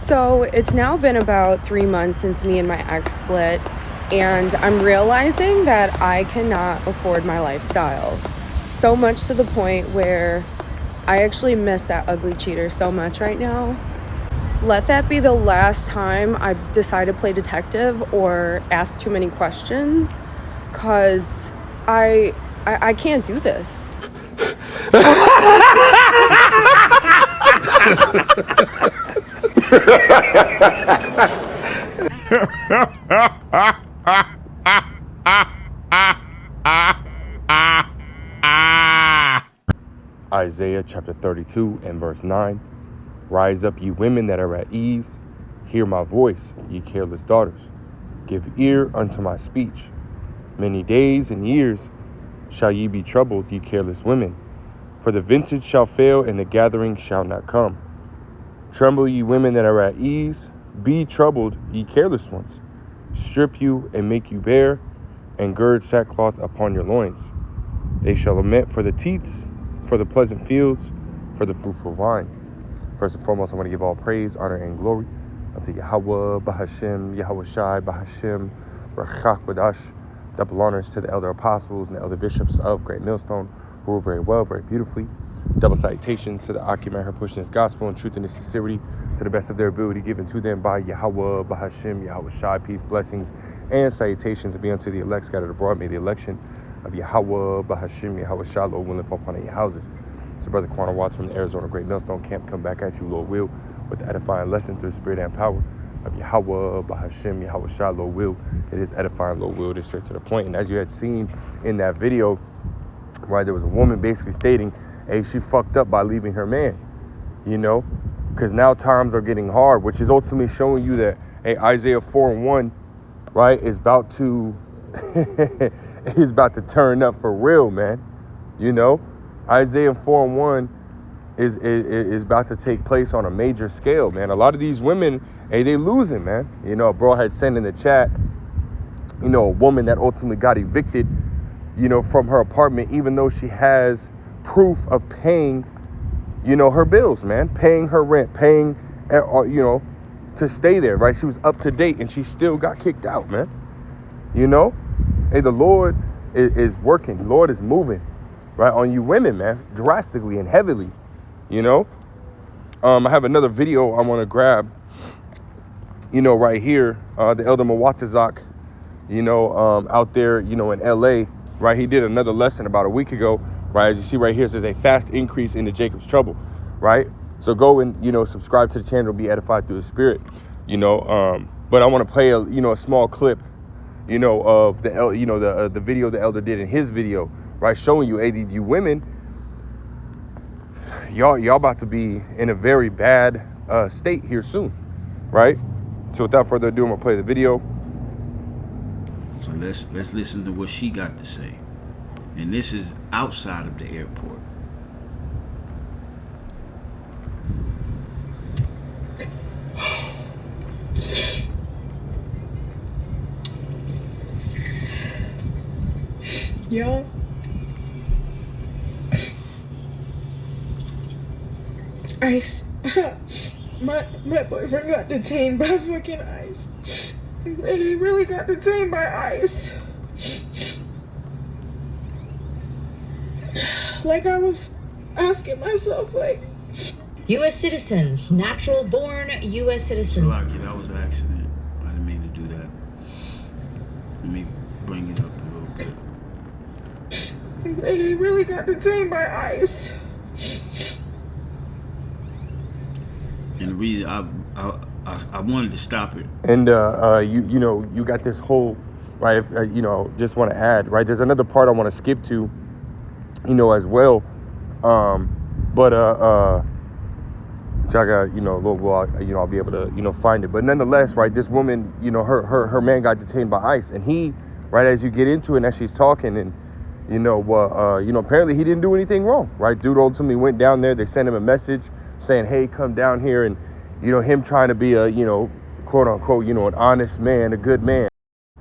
So it's now been about 3 months since me and my ex split, and I'm realizing that I cannot afford my lifestyle. So much to the point where I actually miss that ugly cheater so much right now. Let that be the last time I decide to play detective or ask too many questions, cause I can't do this. Isaiah chapter 32 and verse 9. Rise up, ye women that are at ease. Hear my voice, ye careless daughters. Give ear unto my speech. Many days and years shall ye be troubled, ye careless women. For the vintage shall fail, and the gathering shall not come. Tremble, ye women that are at ease. Be troubled, ye careless ones. Strip you and make you bare, and gird sackcloth upon your loins. They shall lament for the teats, for the pleasant fields, for the fruitful vine. First and foremost, I want to give all praise, honor, and glory unto Yahweh, Bahashem, Yahweh Shai, Bahashem, Rachak Wadash. Double honors to the elder apostles and the elder bishops of Great Millstone, who rule very well, very beautifully. Double salutations to the Akim her pushing his gospel in truth and in sincerity to the best of their ability, given to them by Yahweh, Bahashem, Yahweh Shai, peace, blessings, and salutations be unto the elect scattered abroad. May the election of Yahweh, Bahashem, Yahweh Shai, Lord willing, fall upon your houses. So Brother Quanah Watts from the Arizona Great Millstone Camp come back at you, Lord will, with the edifying lesson through the spirit and power of Yahweh, Bahashem, Yahweh Shai, Lord will. It is edifying, Lord will. It is straight to the point. And as you had seen in that video, right, there was a woman basically stating, hey, she fucked up by leaving her man, you know, because now times are getting hard, which is ultimately showing you that, hey, Isaiah 4:1, right, is about to, is about to turn up for real, man, you know. Isaiah 4:1 is about to take place on a major scale, man. A lot of these women, hey, they losing, man. You know, a bro had sent in the chat, you know, a woman that ultimately got evicted, you know, from her apartment, even though she has proof of paying, you know, her bills, man, paying her rent, paying, you know, to stay there, right? She was up to date and she still got kicked out, man. You know, hey, the Lord is working. The Lord is moving, right, on you women, man, drastically and heavily, you know. I have another video I want to grab, you know, right here, the Elder Mawatazak, you know, out there, you know, in LA, right? He did another lesson about a week ago, right? As you see right here, it says a fast increase into Jacob's trouble, right? So go and, you know, subscribe to the channel, be edified through the spirit, you know. But I want to play a, you know, a small clip, you know, of the, you know, the video the elder did in his video, right? Showing you, hey, you women, y'all about to be in a very bad state here soon, right? So without further ado, I'm gonna play the video. So let's listen to what she got to say. And this is outside of the airport. Yo. ICE. my boyfriend got detained by fucking ICE. He really got detained by ICE. Like, I was asking myself, like, U.S. citizens, natural born U.S. citizens. Salaki, that was an accident. I didn't mean to do that. Let me bring it up a little bit. He really got detained by ICE. And the reason I wanted to stop it. And you know, you got this whole, right? You know, just want to add, right? There's another part I want to skip to, you know, as well. But Jaga, you know, Lord will, you know, I'll be able to, you know, find it. But nonetheless, right, this woman, you know, her man got detained by ICE, and he, right, as you get into it, and as she's talking, and you know, apparently he didn't do anything wrong, right? Dude ultimately went down there. They sent him a message saying, hey, come down here, and you know, him trying to be a, you know, quote unquote, you know, an honest man, a good man.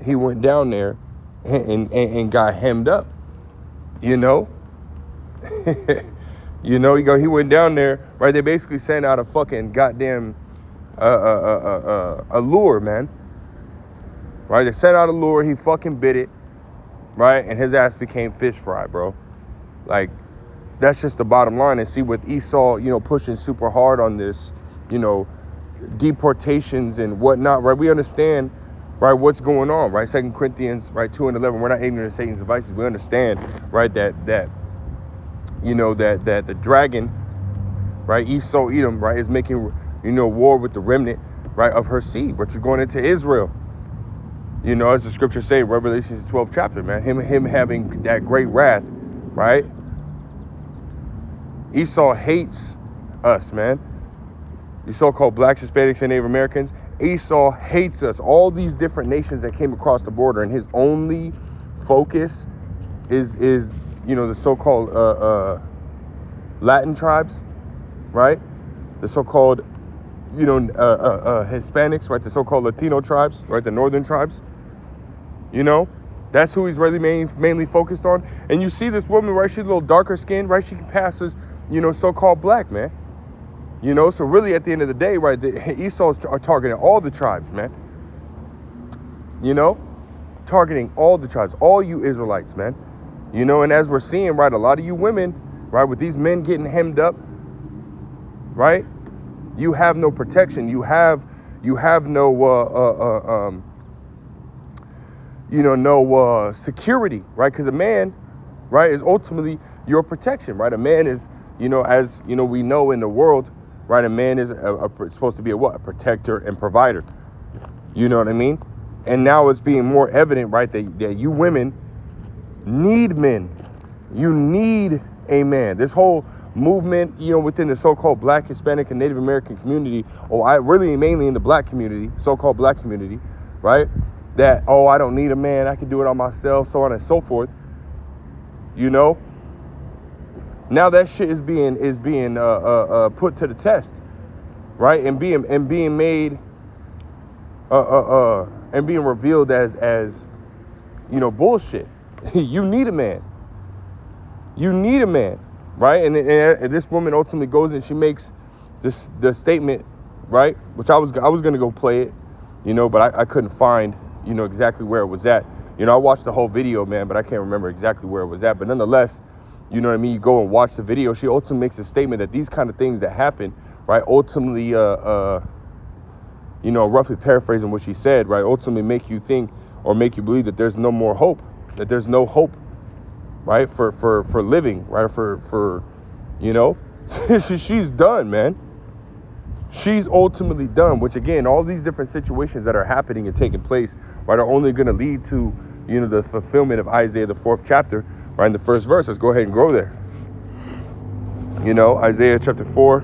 He went down there and got hemmed up, you know. You know, he went down there, right? They basically sent out a fucking goddamn a lure, man. Right? They sent out a lure. He fucking bit it. Right? And his ass became fish fry, bro. Like, that's just the bottom line. And see, with Esau, pushing super hard on this, deportations and whatnot, right? We understand, right, what's going on, right? 2 Corinthians, right, 2:11. We're not ignorant of Satan's devices. We understand, right, that the dragon, right, Esau, Edom, right, is making, war with the remnant, right, of her seed, which is going into Israel. As the scriptures say, Revelation 12th chapter, man, him having that great wrath, right? Esau hates us, man. The so-called blacks, Hispanics, and Native Americans. Esau hates us. All these different nations that came across the border, and his only focus is the so-called Latin tribes, right? The so-called Hispanics, right? The so-called Latino tribes, right? The northern tribes. That's who he's really mainly focused on. And you see this woman, right? She's a little darker skinned, right? She passes as so-called black, man. So really at the end of the day, right, Esau's are targeting all the tribes, man. Targeting all the tribes, all you Israelites, man. And as we're seeing, right, a lot of you women, right, with these men getting hemmed up, right, you have no protection. You have no security, right? Because a man, right, is ultimately your protection, right? A man is, as we know in the world, right, a man is supposed to be a protector and provider. You know what I mean? And now it's being more evident, right, that you women need men. You need a man. This whole movement, within the so-called black, Hispanic, and Native American community, really mainly in the black community, so-called black community, right? That, I don't need a man, I can do it on myself, so on and so forth. Now that shit is being put to the test, right? And being made and being revealed as bullshit. You need a man. You need a man, right? And this woman ultimately goes and she makes the statement, right? Which I was gonna go play it, but I couldn't find exactly where it was at. I watched the whole video, man, but I can't remember exactly where it was at. But nonetheless, you know what I mean? You go and watch the video. She ultimately makes a statement that these kind of things that happen, right, ultimately, roughly paraphrasing what she said, right, ultimately make you think or make you believe that there's no more hope, that there's no hope, right, for living, right, for she's done, man. She's ultimately done, which again, all these different situations that are happening and taking place, right, are only going to lead to, the fulfillment of Isaiah, the 4th chapter, right, in the first verse. Let's go ahead and go there. Isaiah chapter 4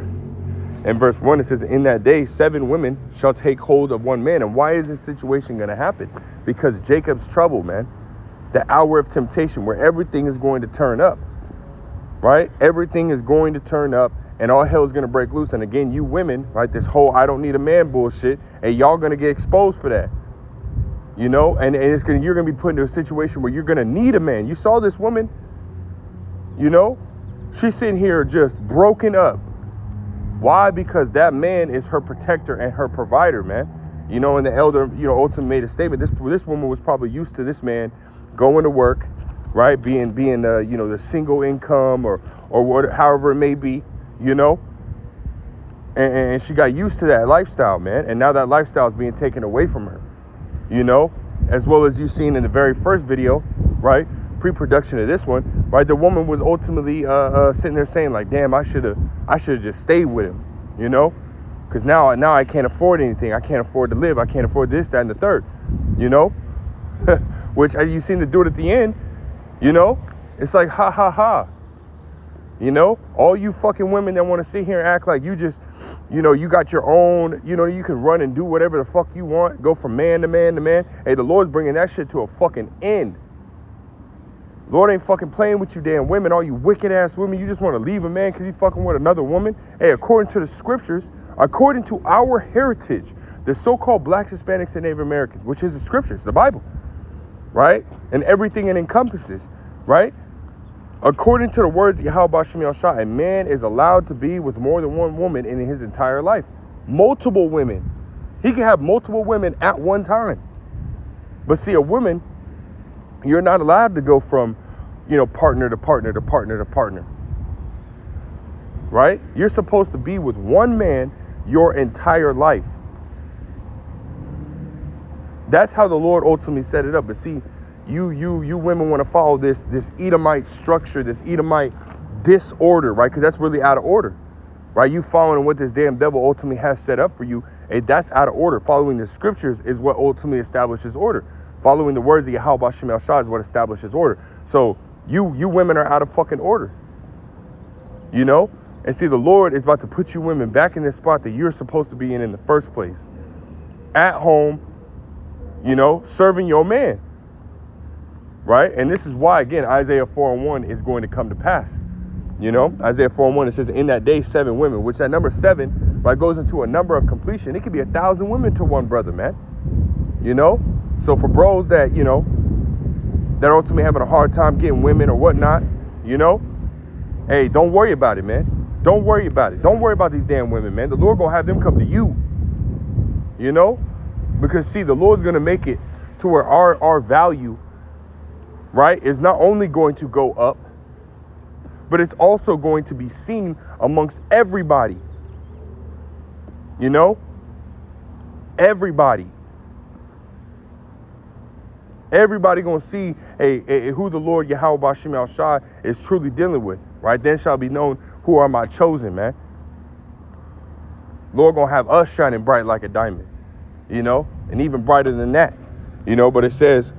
and verse 1, it says, in that day, 7 women shall take hold of one man. And why is this situation going to happen? Because Jacob's trouble, man, the hour of temptation where everything is going to turn up, right? Everything is going to turn up. And all hell is going to break loose. And again, you women, right, this whole I don't need a man bullshit, and y'all going to get exposed for that. And you're going to be put into a situation where you're going to need a man. You saw this woman, she's sitting here just broken up. Why? Because that man is her protector and her provider, man. And the elder, ultimately made a statement. This woman was probably used to this man going to work, right, being the single income or whatever, however it may be. And she got used to that lifestyle, man. And now that lifestyle is being taken away from her, as well as you've seen in the very first video, right? Pre-production of this one, right? The woman was ultimately sitting there saying like, damn, I should have just stayed with him, because now I can't afford anything. I can't afford to live. I can't afford this, that, and the third, which you seem to do it at the end, it's like, ha, ha, ha. All you fucking women that want to sit here and act like you just, you got your own, you can run and do whatever the fuck you want, go from man to man to man. Hey, the Lord's bringing that shit to a fucking end. Lord ain't fucking playing with you damn women, all you wicked ass women. You just want to leave a man because you fucking with another woman. Hey, according to the scriptures, according to our heritage, the so-called blacks, Hispanics, and Native Americans, which is the scriptures, the Bible, right? And everything it encompasses, right? According to the words of Yahweh Bashim Yahshua, a man is allowed to be with more than one woman in his entire life. multiple women. He can have multiple women at one time. But see, a woman, you're not allowed to go from, partner to partner to partner to partner. Right? You're supposed to be with one man your entire life. That's how the Lord ultimately set it up. But see, you women want to follow this Edomite structure, this Edomite disorder, right? Because that's really out of order, right? You following what this damn devil ultimately has set up for you, that's out of order. Following the scriptures is what ultimately establishes order. Following the words of Yahweh Shem El Shah is what establishes order. So you women are out of fucking order, And see, the Lord is about to put you women back in this spot that you're supposed to be in the first place. At home, serving your man. Right? And this is why, again, Isaiah 4:1 is going to come to pass. Isaiah 4:1, it says, in that day, 7 women, which that number 7, right, goes into a number of completion. It could be 1,000 women to one brother, man. So for bros that, that are ultimately having a hard time getting women or whatnot, hey, don't worry about it, man. Don't worry about it. Don't worry about these damn women, man. The Lord gonna have them come to you, because see, the Lord's gonna make it to where our value, right, is not only going to go up, but it's also going to be seen amongst everybody. Everybody. Everybody gonna see who the Lord Yahweh Bashim El Shah is truly dealing with, right? Then shall be known who are my chosen, man. Lord gonna have us shining bright like a diamond, and even brighter than that, But it says,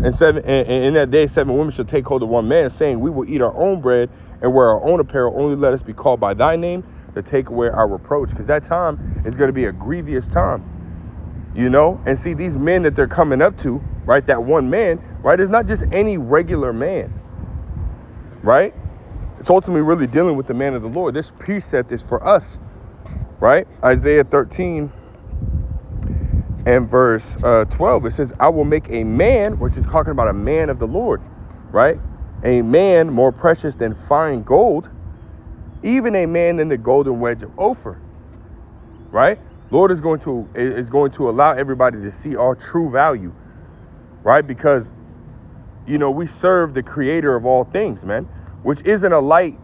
in that day, 7 women shall take hold of one man, saying, we will eat our own bread and wear our own apparel. Only let us be called by thy name to take away our reproach, because that time is going to be a grievous time. And see, these men that they're coming up to, right, that one man, right, is not just any regular man, right? It's ultimately really dealing with the man of the Lord. This precept is for us, right? Isaiah 13 and verse 12, it says, I will make a man, which is talking about a man of the Lord, right? A man more precious than fine gold, even a man than the golden wedge of Ophir, right? Lord is going to allow everybody to see our true value, right? Because, we serve the creator of all things, man, which isn't a light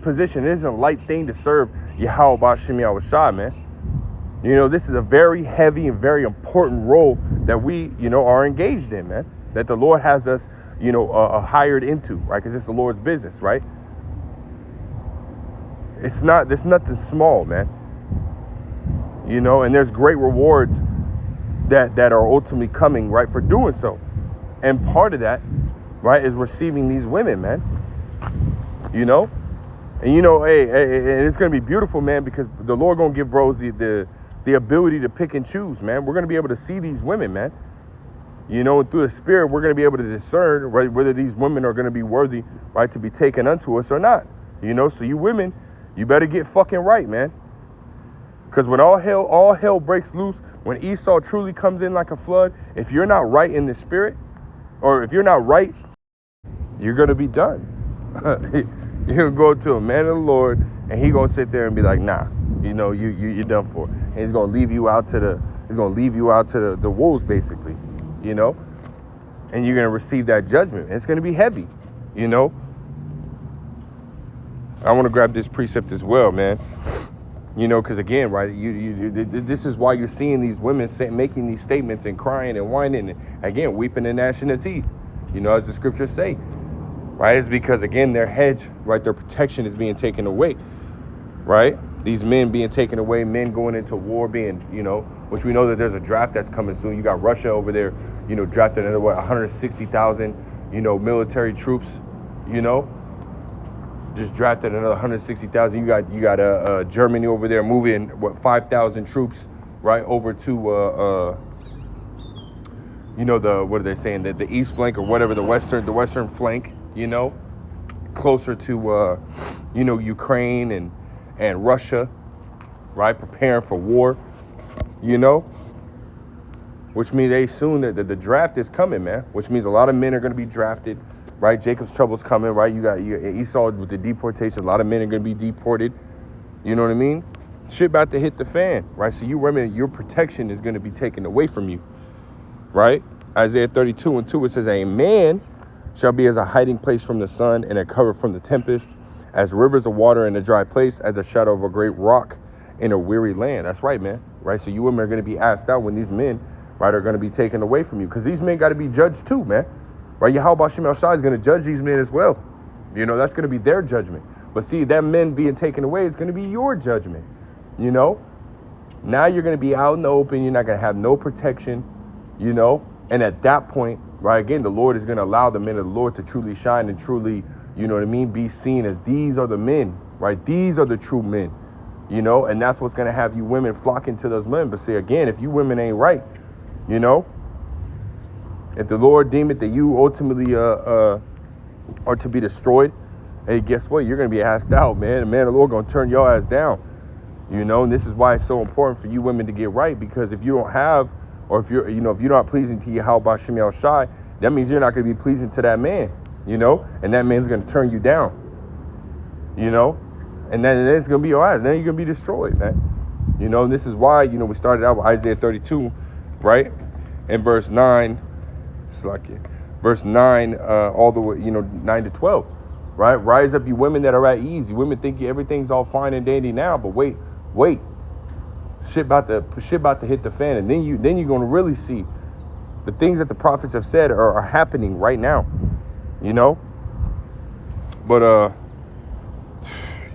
position. It isn't a light thing to serve Yahweh Bashim Yahweh Shah, man. This is a very heavy and very important role that we, are engaged in, man, that the Lord has us, hired into, right? Because it's the Lord's business, right? There's nothing small, man. And there's great rewards that are ultimately coming, right, for doing so. And part of that, right, is receiving these women, man. And and it's gonna be beautiful, man, because the Lord gonna give bros the ability to pick and choose, man. We're gonna be able to see these women, man. And through the Spirit, we're gonna be able to discern, right, whether these women are gonna be worthy, right, to be taken unto us or not. So you women, you better get fucking right, man. Because when all hell breaks loose, when Esau truly comes in like a flood, if you're not right in the Spirit, or if you're not right, you're going to be done. You're going to go to a man of the Lord, and he going to sit there and be like, nah, you're done for. And he's going to leave you out to the wolves, basically, And you're going to receive that judgment. And it's going to be heavy, I want to grab this precept as well, man. Because again, right, this is why you're seeing these women making these statements and crying and whining and, again, weeping and gnashing their teeth, as the scriptures say, right? It's because, again, their hedge, right, their protection is being taken away, right? These men being taken away, men going into war, being, which we know that there's a draft that's coming soon. You got Russia over there, drafting another, 160,000, military troops, just drafted another 160,000. You got Germany over there moving 5,000 troops right over to what are they saying, the east flank or whatever, the western flank, closer to Ukraine and Russia, right, preparing for war, which means they assume that the draft is coming, man, which means a lot of men are going to be drafted. Right, Jacob's trouble's coming, right? You got Esau with the deportation. A lot of men are going to be deported. You know what I mean? shit about to hit the fan, right? So you women, your protection is going to be taken away from you, right? Isaiah 32:2, it says, a man shall be as a hiding place from the sun and a cover from the tempest, as rivers of water in a dry place, as a shadow of a great rock in a weary land. That's right, man, right? So you women are going to be asked out when these men, right, are going to be taken away from you, because these men got to be judged too, man, right? Yahweh Shem El Shai is going to judge these men as well. You know, that's going to be their judgment. But see, that men being taken away is going to be your judgment. You know, now you're going to be out in the open. You're not going to have no protection, you know. And at that point, right, again, the Lord is going to allow the men of the Lord to truly shine and truly, you know what I mean, be seen as these are the men, right? These are the true men, you know. And that's what's going to have you women flocking to those men. But see, again, if you women ain't right, you know, if the Lord deem it that you ultimately are to be destroyed, hey, guess what? You're going to be asked out, man. The man of the Lord going to turn your ass down. You know, and this is why it's so important for you women to get right, because if you don't have, or if you're, you know, if you're not pleasing to Yahweh Shem El Shai, that means you're not going to be pleasing to that man, you know, and that man's going to turn you down, you know, and then it's going to be all right. Then you're going to be destroyed, man. You know, and this is why, you know, we started out with Isaiah 32, right? And verse 9, it's like verse 9, all the way, you know, 9 to 12, right? Rise up, you women that are at ease. You women think everything's all fine and dandy now, but wait, shit about to hit the fan, and then you're going to really see the things that the prophets have said are happening right now, you know. But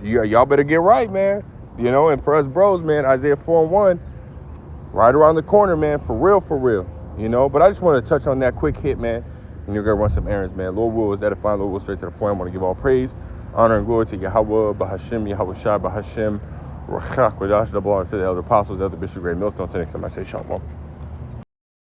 y'all better get right, man, you know. And for us bros, man, Isaiah 4:1, right around the corner, man, for real, you know. But I just want to touch on that quick hit, man, and you're gonna run some errands, man. Lord will is edifying. Lord will straight to the point. I want to give all praise, honor, and glory to Yahweh, Bahashem, Yahweh Shai, Bahashem, Rachak, Wadash, double honor to the elder apostles, the elder bishop, great millstone. Till next time, I say shalom.